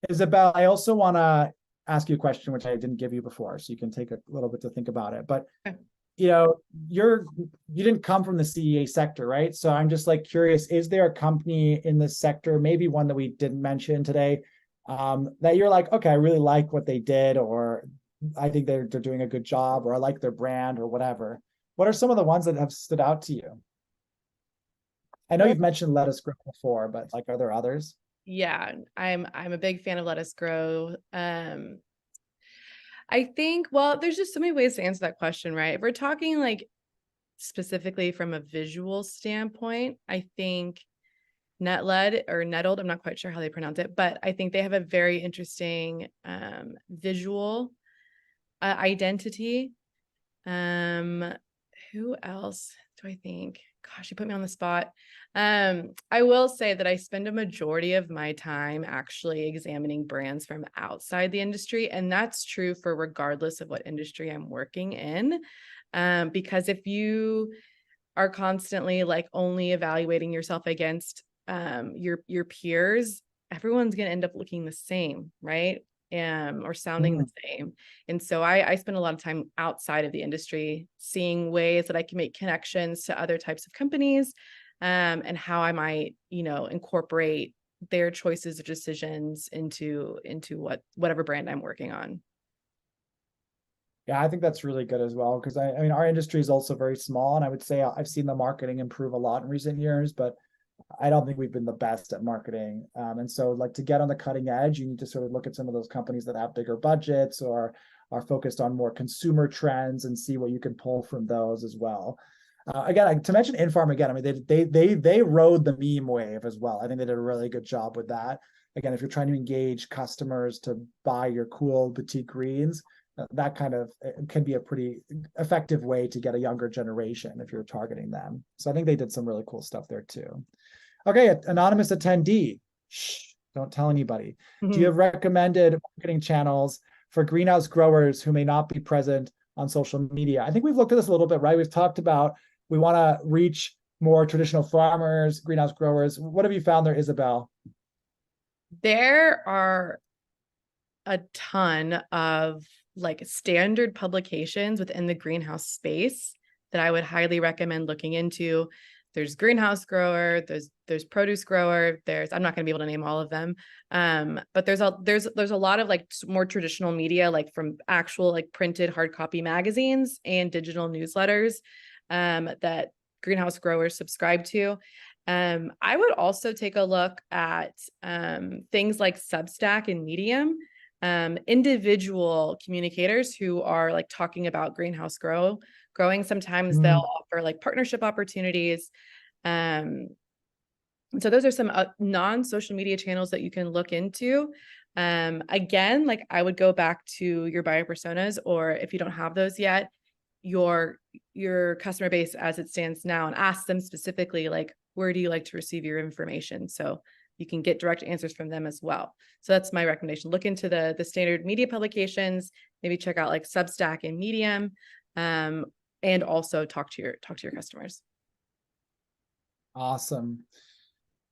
Isabel, I also want to ask you a question, which I didn't give you before, so you can take a little bit to think about it. But you didn't come from the CEA sector, right? So I'm just like curious, is there a company in this sector, maybe one that we didn't mention today, that you're like, okay, I really like what they did, or I think they're doing a good job, or I like their brand, or whatever? What are some of the ones that have stood out to you? I know you've mentioned Lettuce Grow before, but like, are there others? Yeah, I'm a big fan of Lettuce Grow. I think, well, there's just so many ways to answer that question, right? If we're talking like specifically from a visual standpoint, I think Netled or Nettled, I'm not quite sure how they pronounce it, but I think they have a very interesting visual identity. Who else do I think? Gosh, you put me on the spot. I will say that I spend a majority of my time actually examining brands from outside the industry, and that's true for regardless of what industry I'm working in. Because if you are constantly like only evaluating yourself against your peers, everyone's going to end up looking the same, right? Or sounding the same. And so I spend a lot of time outside of the industry, seeing ways that I can make connections to other types of companies, and how I might, incorporate their choices or decisions into whatever brand I'm working on. Yeah, I think that's really good as well, because I mean, our industry is also very small, and I would say I've seen the marketing improve a lot in recent years, but I don't think we've been the best at marketing. And so like to get on the cutting edge, you need to sort of look at some of those companies that have bigger budgets or are focused on more consumer trends and see what you can pull from those as well. Again, to mention Infarm again, I mean, they rode the meme wave as well. I think they did a really good job with that. Again, if you're trying to engage customers to buy your cool boutique greens, that kind of can be a pretty effective way to get a younger generation if you're targeting them. So I think they did some really cool stuff there too. Okay, anonymous attendee. Shh, don't tell anybody. Do you have recommended marketing channels for greenhouse growers who may not be present on social media? I think we've looked at this a little bit, right? We've talked about we want to reach more traditional farmers, greenhouse growers. What have you found there, Isabel? There are a ton of like standard publications within the greenhouse space that I would highly recommend looking into. There's greenhouse grower, there's produce grower, I'm not going to be able to name all of them. But there's a lot of like more traditional media, like from actual like printed hard copy magazines and digital newsletters, that greenhouse growers subscribe to. I would also take a look at things like Substack and Medium, individual communicators who are like talking about greenhouse growing. Sometimes they'll offer like partnership opportunities. So those are some non-social media channels that you can look into. Again, like I would go back to your buyer personas, or if you don't have those yet, your customer base as it stands now, and ask them specifically, like, where do you like to receive your information? So you can get direct answers from them as well. So that's my recommendation. Look into the standard media publications, maybe check out like Substack and Medium, and also talk to your customers. Awesome.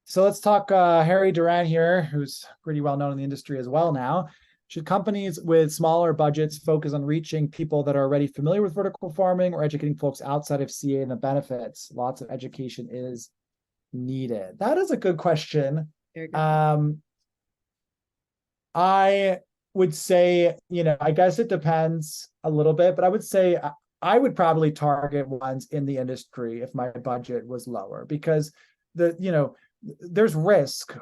So let's talk Harry Duran here, who's pretty well known in the industry as well now. Should companies with smaller budgets focus on reaching people that are already familiar with vertical farming, or educating folks outside of CA and the benefits? Lots of education is needed. That is a good question. Very good. I would say, I guess it depends a little bit, but I would say I would probably target ones in the industry if my budget was lower, because there's risk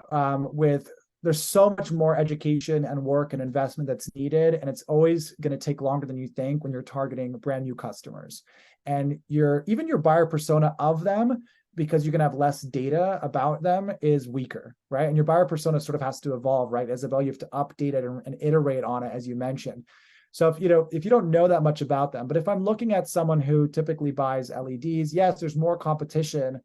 there's so much more education and work and investment that's needed, and it's always going to take longer than you think when you're targeting brand new customers. And even your buyer persona of them, because you're going to have less data about them, is weaker, right? And your buyer persona sort of has to evolve, right, Isabel? You have to update it and iterate on it, as you mentioned. So if you don't know that much about them, but if I'm looking at someone who typically buys LEDs, yes, there's more competition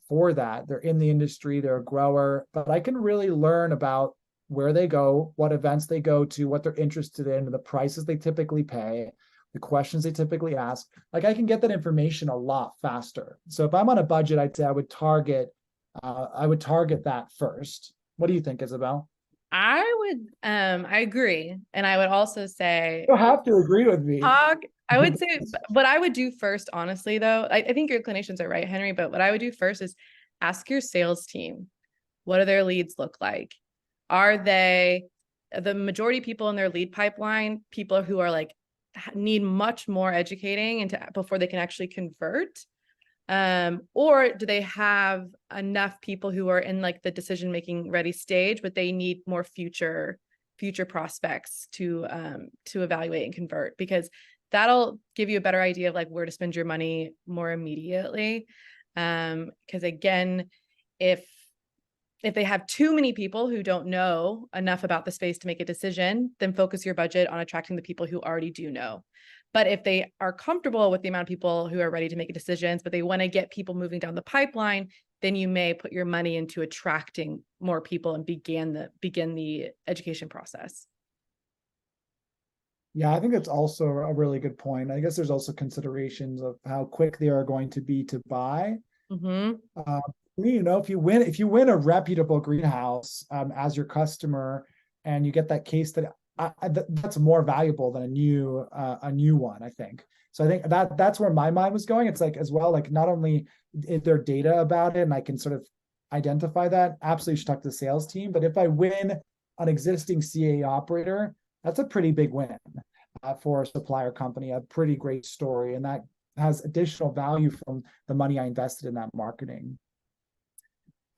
for that. They're in the industry, they're a grower, but I can really learn about where they go, what events they go to, what they're interested in, the prices they typically pay, the questions they typically ask. Like, I can get that information a lot faster. So if I'm on a budget, I'd say I would target that first. What do you think, Isabel? I agree. And I would also say, You don't have to agree with me. I would say, what I would do first, honestly, though, I think your clinicians are right, Henry, but what I would do first is ask your sales team, what do their leads look like? Are they the majority of people in their lead pipeline, people who are like, need much more educating before they can actually convert? Or do they have enough people who are in like the decision-making ready stage, but they need more future prospects to evaluate and convert, because that'll give you a better idea of like where to spend your money more immediately. Because again, if they have too many people who don't know enough about the space to make a decision, then focus your budget on attracting the people who already do know. But if they are comfortable with the amount of people who are ready to make decisions, but they want to get people moving down the pipeline, then you may put your money into attracting more people and begin the education process. Yeah, I think that's also a really good point. I guess there's also considerations of how quick they are going to be to buy. Mm-hmm. If you win a reputable greenhouse as your customer, and you get that case that's more valuable than a new one, I think. So I think that's where my mind was going. It's like, as well, like, not only is there data about it and I can sort of identify that, absolutely should talk to the sales team. But if I win an existing CA operator, that's a pretty big win for a supplier company, a pretty great story. And that has additional value from the money I invested in that marketing.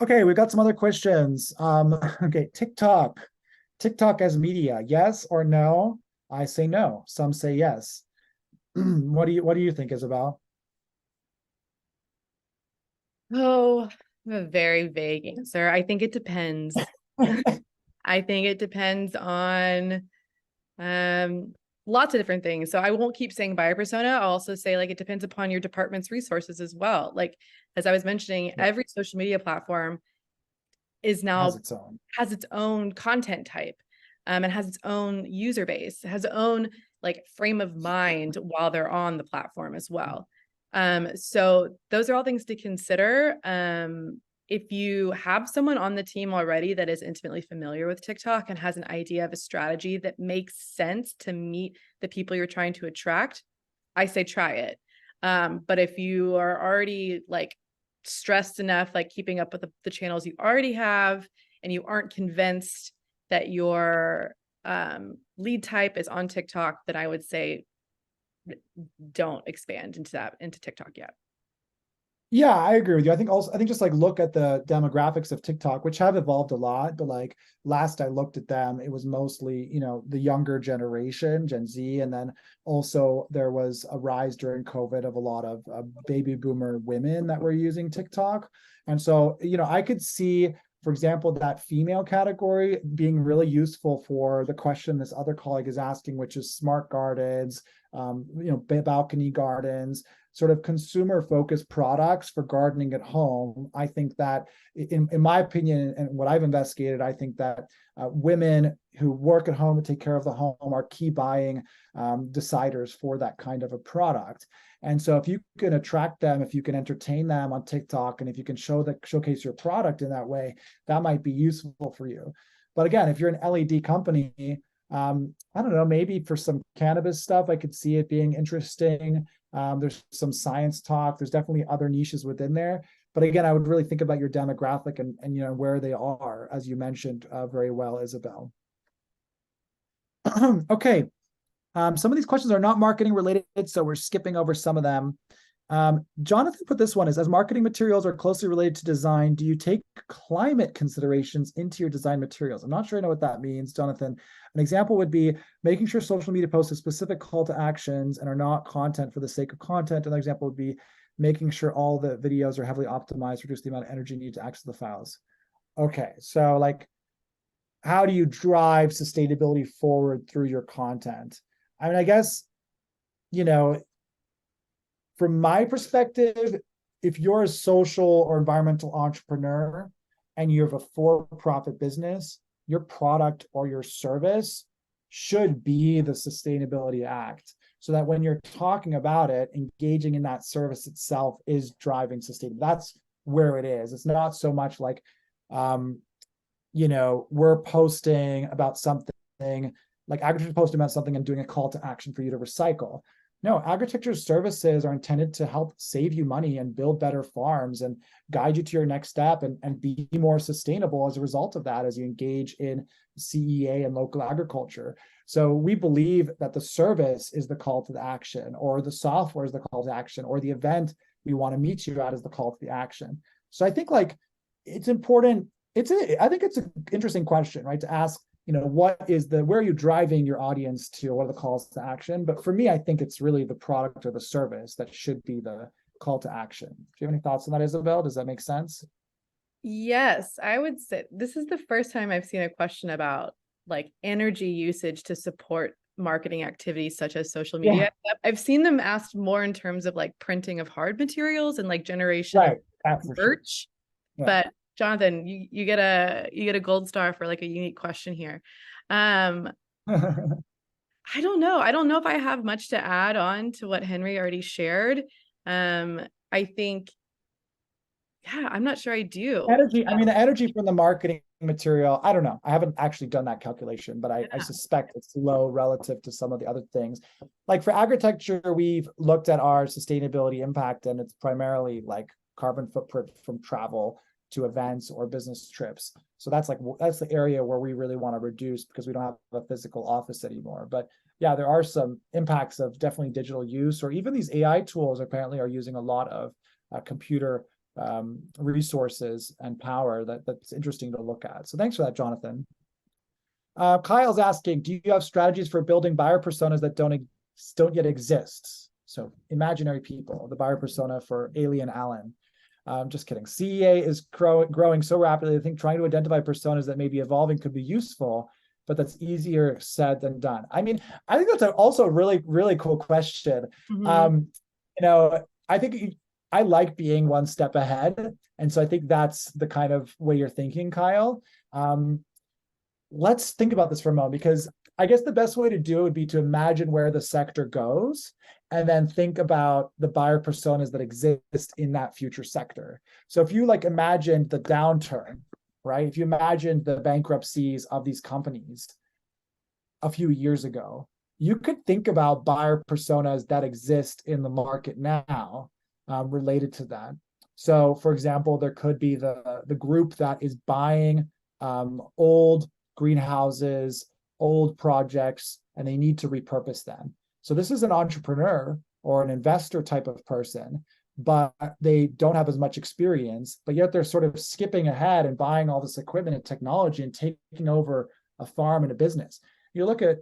Okay, we've got some other questions. Okay, TikTok as media, yes or no? I say no. Some say yes. What do you think, Isabel? Oh, a very vague answer. I think it depends. I think it depends on lots of different things. So I won't keep saying buyer persona. I'll also say, like, it depends upon your department's resources as well. Like, as I was mentioning, every social media platform is now has its own content type, and has its own user base, has its own like frame of mind while they're on the platform as well. So those are all things to consider. If you have someone on the team already that is intimately familiar with TikTok and has an idea of a strategy that makes sense to meet the people you're trying to attract, I say try it. But if you are already like stressed enough, like keeping up with the channels you already have, and you aren't convinced that your lead type is on TikTok, then I would say don't expand into TikTok yet. Yeah, I agree with you. I think just like look at the demographics of TikTok, which have evolved a lot, but like last I looked at them, it was mostly, the younger generation, Gen Z. And then also there was a rise during COVID of a lot of baby boomer women that were using TikTok. And so, I could see, for example, that female category being really useful for the question this other colleague is asking, which is smart gardens, balcony gardens, sort of consumer focused products for gardening at home. I think that in my opinion, and what I've investigated, I think that women who work at home and take care of the home are key buying deciders for that kind of a product. And so if you can attract them, if you can entertain them on TikTok, and if you can showcase your product in that way, that might be useful for you. But again, if you're an LED company, I don't know, maybe for some cannabis stuff, I could see it being interesting. There's some science talk. There's definitely other niches within there. But again, I would really think about your demographic and where they are, as you mentioned very well, Isabel. Okay. Some of these questions are not marketing related, so we're skipping over some of them. Jonathan put this one as marketing materials are closely related to design, do you take climate considerations into your design materials? I'm not sure I know what that means, Jonathan. An example would be making sure social media posts have specific call to actions and are not content for the sake of content. Another example would be making sure all the videos are heavily optimized to reduce the amount of energy needed to access the files. Okay, so like, how do you drive sustainability forward through your content? I mean, I guess, from my perspective, if you're a social or environmental entrepreneur and you have a for-profit business, your product or your service should be the Sustainability Act, so that when you're talking about it, engaging in that service itself is driving sustainability. That's where it is. It's not so much like, we're posting about something, like agriculture posting about something and doing a call to action for you to recycle. No, agriculture services are intended to help save you money and build better farms and guide you to your next step and be more sustainable as a result of that, as you engage in CEA and local agriculture. So we believe that the service is the call to the action, or the software is the call to action, or the event we want to meet you at is the call to the action. So I think like it's important. I think it's an interesting question, right? To ask, where are you driving your audience to? What are the calls to action? But for me, I think it's really the product or the service that should be the call to action. Do you have any thoughts on that, Isabel? Does that make sense? Yes, I would say this is the first time I've seen a question about like energy usage to support marketing activities such as social media. I've seen them asked more in terms of like printing of hard materials and like generation of merch. Yeah. But Jonathan, you get a gold star for like a unique question here. I don't know. I don't know if I have much to add on to what Henry already shared. I think, yeah, I'm not sure I do. Energy, I mean, the energy from the marketing material, I don't know. I haven't actually done that calculation, but I suspect it's low relative to some of the other things. Like for agritecture, we've looked at our sustainability impact, and it's primarily like carbon footprint from travel to events or business trips. So that's the area where we really want to reduce because we don't have a physical office anymore. But yeah, there are some impacts of definitely digital use, or even these AI tools apparently are using a lot of computer resources and power that's interesting to look at. So thanks for that, Jonathan. Kyle's asking, do you have strategies for building buyer personas that don't yet exist? So imaginary people, the buyer persona for Alien Alan. Just kidding. CEA is growing so rapidly. I think trying to identify personas that may be evolving could be useful, but that's easier said than done. I mean, I think that's also a really, really cool question. Mm-hmm. I think I like being one step ahead. And so I think that's the kind of way you're thinking, Kyle. Let's think about this for a moment, because I guess the best way to do it would be to imagine where the sector goes and then think about the buyer personas that exist in that future sector. So if you like imagine the downturn, right? If you imagine the bankruptcies of these companies a few years ago, you could think about buyer personas that exist in the market now related to that. So for example, there could be the group that is buying old greenhouses, old projects, and they need to repurpose them. So this is an entrepreneur or an investor type of person, but they don't have as much experience, but yet they're sort of skipping ahead and buying all this equipment and technology and taking over a farm and a business. You look at,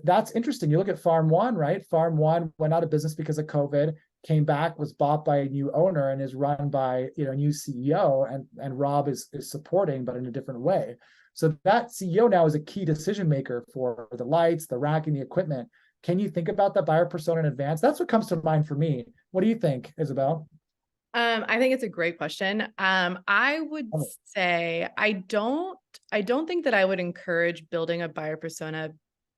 that's interesting. You look at Farm One, right? Farm One went out of business because of COVID, came back, was bought by a new owner, and is run by a new CEO, and Rob is supporting, but in a different way. So that CEO now is a key decision maker for the lights, the racking, the equipment. Can you think about that buyer persona in advance? That's what comes to mind for me. What do you think, Isabel? I think it's a great question. I would say I don't think that I would encourage building a buyer persona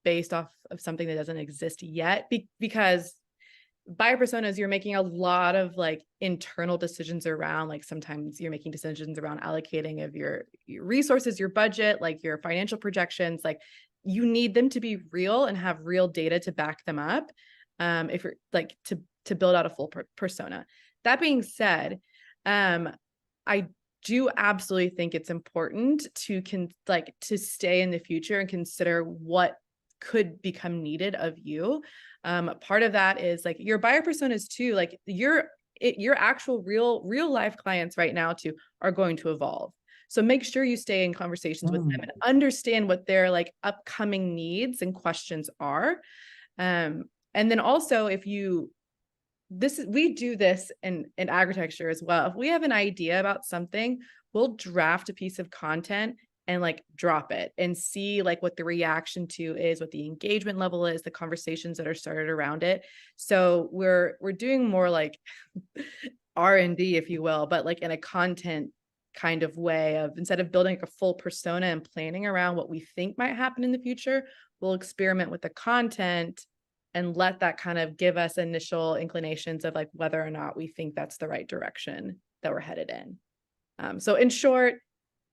based off of something that doesn't exist yet, because buyer personas, you're making a lot of like internal decisions around, like sometimes you're making decisions around allocating of your resources, your budget, like your financial projections. Like you need them to be real and have real data to back them up. If you're like to build out a full persona. That being said, I do absolutely think it's important to stay in the future and consider what could become needed of you. Part of that is like your buyer personas too, like your actual real life clients right now too are going to evolve. So make sure you stay in conversations with them and understand what their like upcoming needs and questions are. And then also we do this in agritecture as well. If we have an idea about something, we'll draft a piece of content and like drop it and see like what the reaction to is, what the engagement level is, the conversations that are started around it. So we're doing more like R&D, if you will, but like in a content kind of way of, instead of building like a full persona and planning around what we think might happen in the future, we'll experiment with the content and let that kind of give us initial inclinations of like whether or not we think that's the right direction that we're headed in. So in short,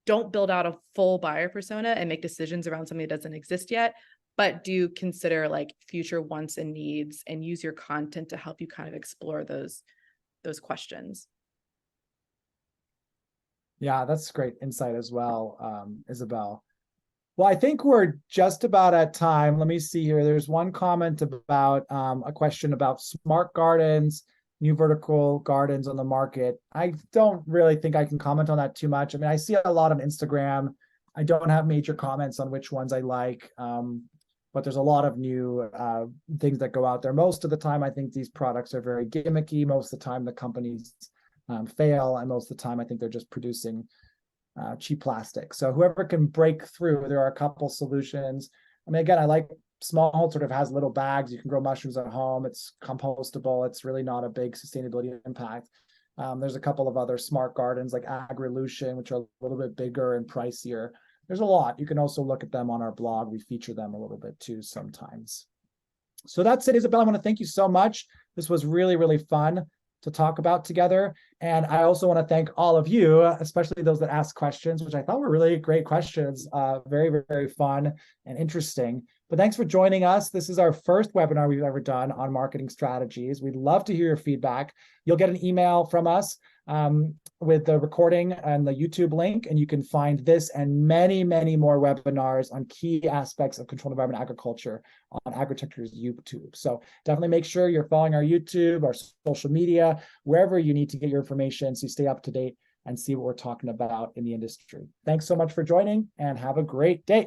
don't build out a full buyer persona and make decisions around something that doesn't exist yet, but do consider like future wants and needs and use your content to help you kind of explore those questions. Yeah, that's great insight as well, Isabel. Well, I think we're just about at time. Let me see here. There's one comment about a question about smart gardens. new vertical gardens on the market. I don't really think I can comment on that too much. I mean, I see a lot on Instagram. I don't have major comments on which ones I like, but there's a lot of new things that go out there. Most of the time, I think these products are very gimmicky. Most of the time, the companies fail, and most of the time, I think they're just producing cheap plastic. So whoever can break through, there are a couple solutions. I mean, again, I like Small sort of has little bags. You can grow mushrooms at home. It's compostable. It's really not a big sustainability impact. There's a couple of other smart gardens like Agrilution, which are a little bit bigger and pricier. There's a lot. You can also look at them on our blog. We feature them a little bit too sometimes. So that's it, Isabel. I want to thank you so much. This was really, really fun to talk about together. And I also want to thank all of you, especially those that asked questions, which I thought were really great questions. Very, very fun and interesting. But thanks for joining us. This is our first webinar we've ever done on marketing strategies. We'd love to hear your feedback. You'll get an email from us with the recording and the YouTube link, and you can find this and many, many more webinars on key aspects of controlled environment agriculture on Agritecture's YouTube. So definitely make sure you're following our YouTube, our social media, wherever you need to get your information so you stay up to date and see what we're talking about in the industry. Thanks so much for joining, and have a great day.